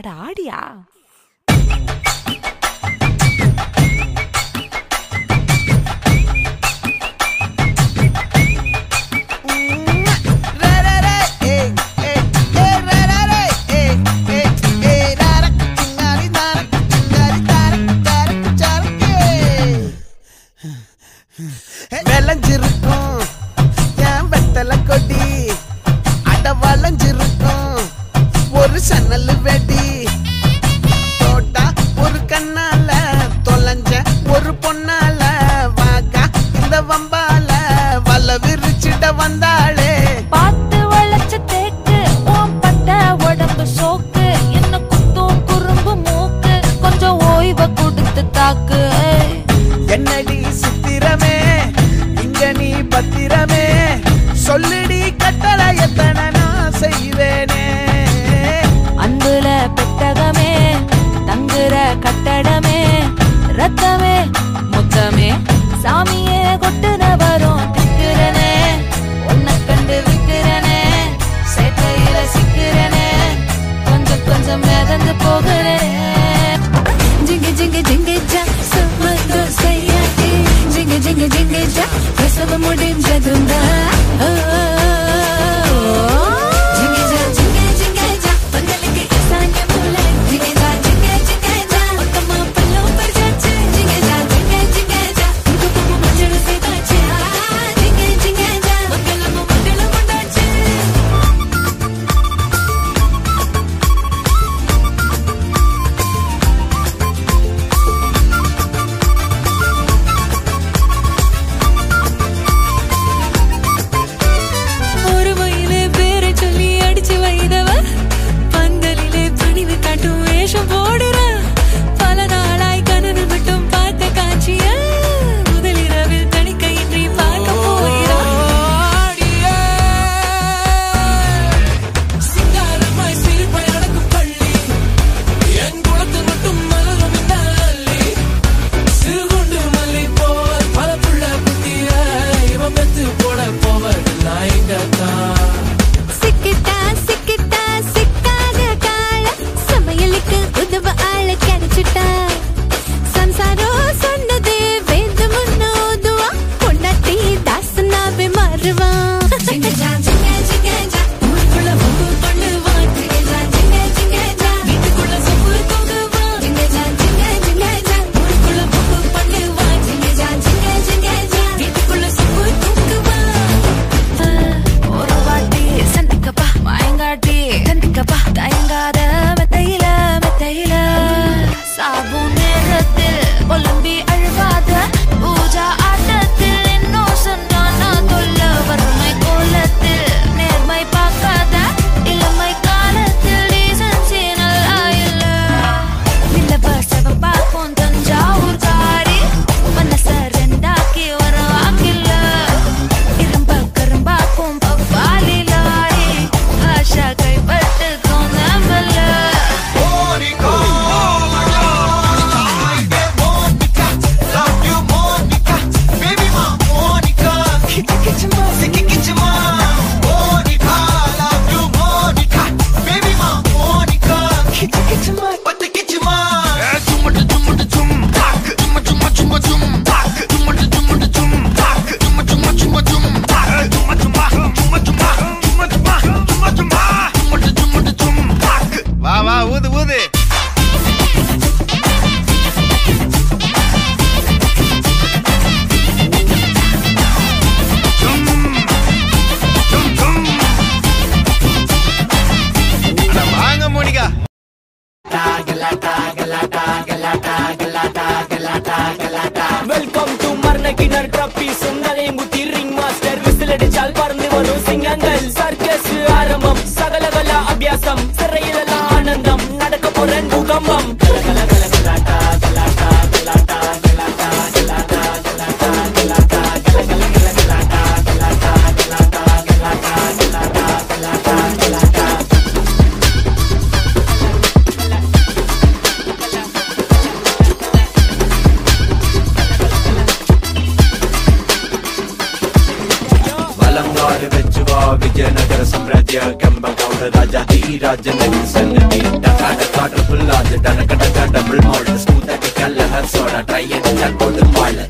அட ஆடியா? விளைஞ்சிருக்கும் என் வெத்தலை கொடி, அட வளைஞ்சிருக்கும் ஒரு சன்னல் வெடி, தோட்டா ஒரு கண்ணால தொலைஞ்ச ஒரு பொண்ணால வாக்கா இந்த வம்பால வல விரிச்சிட வந்தாளே. பார்த்து வளைச்ச தேக்கு ஓம் பட்ட உடம்பு சோக்கு, என்ன குத்தும் குறும்பு மூக்கு, கொஞ்சம் ஓய்வை கொடுத்து தாக்கு. என்னடி சித்திரமே இங்க நீ பத்திரமே, சொல்லிடி கட்டளை எத்தனை நான் செய்வேனே. அன்புல பெட்டகமே தங்குற கட்டடமே, ரத்தமே முத்தமே சாமியே கொட்டுன வரும் திக்கிறனே. உன்னை கண்டு விக்கிறனே, சேட்டையில சிக்கிறனே, கொஞ்சம் கொஞ்சம் மிதந்து போகிறேன். ஜிங்க ஜிங்க ஜிங்க ஜா சுமந்து செய்யாட்டி, ஜிங்க ஜிங்க ஜிங்க ஜா பிரசவ முடிஞ்சதுண்டா. வெல்கம் டு மர்னகினர் ட்ராபி சுந்தரை முத்தி ரிங் மாஸ்டர் விசில் அடிச்சால் பறந்து வரும் சிங்கங்கள் சர்க்கஸ் ஆரம்பம் சகலகல அபியாசம் சிறையில ஆனந்தம் நடக்க போற பூகம்பம் विजयनगर साम्राज्य कंबगौड़ राजा धी राजन सन्नति டரக்கடக்கா டபுள் மால்ட் ஸ்மூத் அடிக்கல்ல ஹர் சோடா ட்ரை அடிச்சால் போது பால்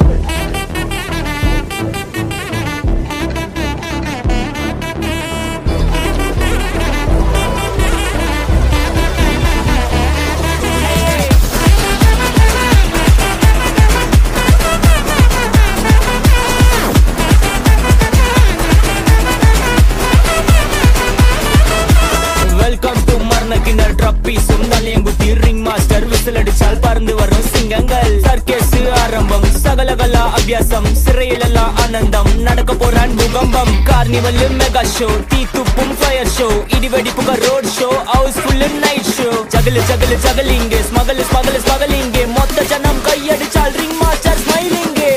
பறந்து வரும் சிங்கங்கள் சர்க்கஸ் ஆரம்பம் சகலகலா அபியாசம் சிறையிலெல்லாம் ஆனந்தம் நடக்க போறான் பூகம்பம் கார்னிவல் மெகா ஷோ தீ துப்பும் ஃபயர் ஷோ இடிவெடிப்புக road show housefull night show ஜகலு ஜகலு ஜகலிங்கே ஸ்மகலு ஸ்மகலு ஸ்மகலிங்கே மொத்த ஜனம் கையடிச்சால் ரிங் மாஸ்டர் ஸ்மைலிங்கே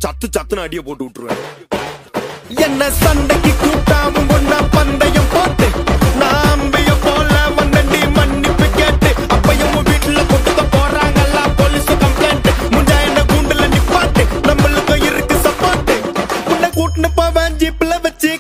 சத்து சத்துன்னு அடிய போட்டு விட்டுருவேன். என்ன சண்டைக்கு கூட்டாவும் ஒன்னா பந்தயம் போட்டு நாம்பிய போல வந்தண்டி மன்னிப்பு கேட்டு அப்பையும் வீட்டுல கொட்டுக்க போறாங்கல்ல போலீஸ் கம்ப்ளைண்ட் முஞ்சா என்ன கூண்டுல நிப்பாட்டு நம்மளுக்கு இருக்கு சப்போர்ட் உன்னை கூட்டுன்னு போவேன் ஜீப்ல வச்சு